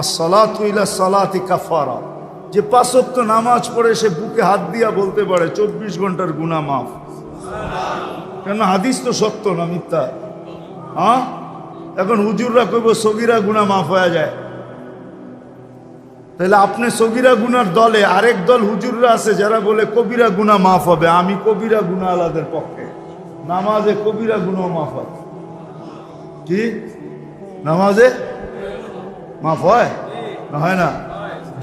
আসসালাতু ইলা সালাতি কাফারা, যে 5 ওয়াক্ত নামাজ পড়ে সে বুকে হাত দিয়া বলতে পারে 24 ঘন্টার গুনাহ মাফ। কেন? হাদিস তো সত্য না মিথ্যা? হ্যাঁ, এখন হুজুররা কইব সগীরা গুনাহ মাফ হয়ে যায়, তাহলে আপনি সগীরা গুনার দলে, আরেক দল হুজুররা আছে যারা বলে কবিরা গুনাহ মাফ হবে। আমি কবিরা গুনাহ আলাদের পক্ষে, নামাজে কবিরা গুনাহ মাফ হয়। কি নামাজে মাফ হয়? না হয় না?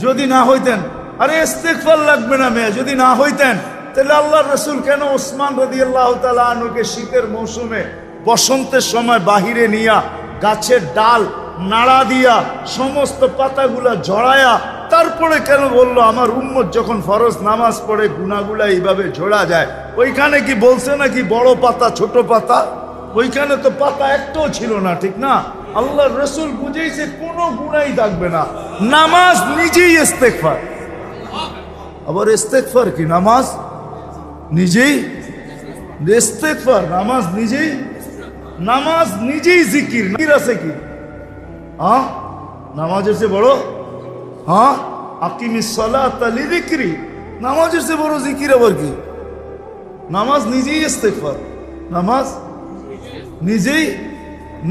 যদি না হইতেন, আরে ইস্তেগফার লাগবে না মেয়ে, যদি না হইতেন তাহলে আল্লাহর রাসূল কেন ওসমান রাদিয়াল্লাহু তাআলা আনহুকে শীতের মৌসুমে বসন্তের সময় বাহিরে নিয়া গাছের ডাল নাড়া দিয়া সমস্ত পাতাগুলা ঝরায়া তারপরে কেন বললো আমার উম্মত যখন ফরজ নামাজ পড়ে গুনাহগুলা এইভাবে ঝরা যায়? ওইখানে কি বলছে নাকি বড় পাতা ছোট পাতা? ওইখানে তো পাতা একটাও ছিল না, ঠিক না? আল্লাহর রাসূল বুঝাইছে কোনো গুনাহই থাকবে না, নামাজ নিজেই ইস্তেগফার। আবার ইস্তেগফার কি? নামাজ নিজেই ইস্তেগফার, নামাজ নিজেই, নামাজ নিজেই জিকির। জিকির আছে কি? হ্যাঁ, নামাজের চেয়ে বড়? হ্যাঁ, আকিমিস সালাতা লিযিকরি, নামাজের চেয়ে বড় জিকির আবার কি? নামাজ নিজেই ইস্তেগফার, নামাজ নিজেই,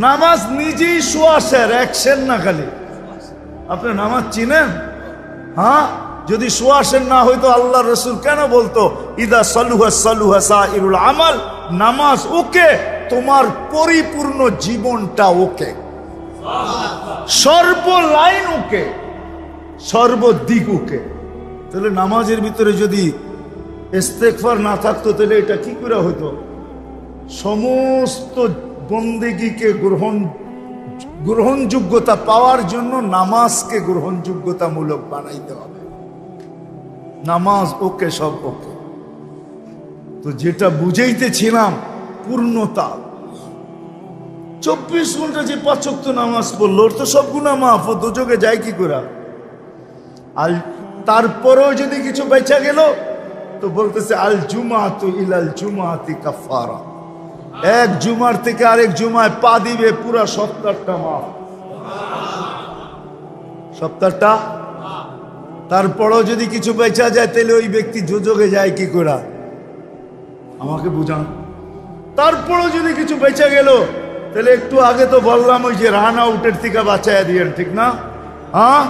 নামাজ নিজেই সুয়াশের অ্যাকশন না খালি। আপনি নামাজ চিনেন? হ্যাঁ, যদি সুয়াশের না হইতো আল্লাহর রাসূল কেন বলতো ইদা সালুহা সালুহা সাইরুল আমাল, নামাজ ওকে, তোমার পরিপূর্ণ জীবনটা ওকে, সর্ব লাইন ওকে, সর্বদিক ওকে। তাহলে নামাজের ভিতরে যদি ইস্তেগফার না থাকতো তাহলে এটা কি করে হইতো? সমস্ত বন্দেগীকে গ্রহণযোগ্যতা পাওয়ার জন্য নামাজকে গ্রহণযোগ্যতামূলক বানাইতে হবে। নামাজ ওকে, সব ওকে। তো যেটা বুঝাইতেছিলাম পূর্ণতা, 24 ঘন্টা যে 5 ওয়াক্ত নামাজ পড়লো ওর তো সব গুনাহ মাফ, ও দোজখে যায় কি করে? আর তারপরেও যদি কিছু বেঁচে গেল তো বলতেছে আল জুমাতু ইলাল জুমাতি কাফারা, এক জুমার থেকে আরেক জুমায় পা দিবে, পুরা সপ্তাহটা মাফ, সপ্তাহটা। তারপরেও যদি কিছু বেঁচা যায় তাহলে ওই ব্যক্তি দোজখে যায় কি করে? আমাকে বুঝান। তারপরেও যদি কিছু বেঁচে গেল তাহলে একটু আগে তো বললাম ওই যে রান আউটের থেকে বাঁচাইয়া দিয়েন, ঠিক না? হ্যাঁ,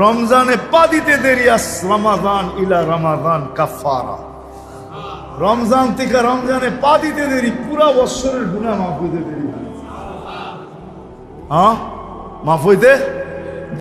রমজানে পা দিতে দেরি, রমাদান ইলা রমাদান কাফারা, রমজান থেকে রমজানে পা দিতে দেরি, পুরা বৎসরের গুনাহ মাফ হইতে দেরি। হ্যাঁ, মাফ হইতে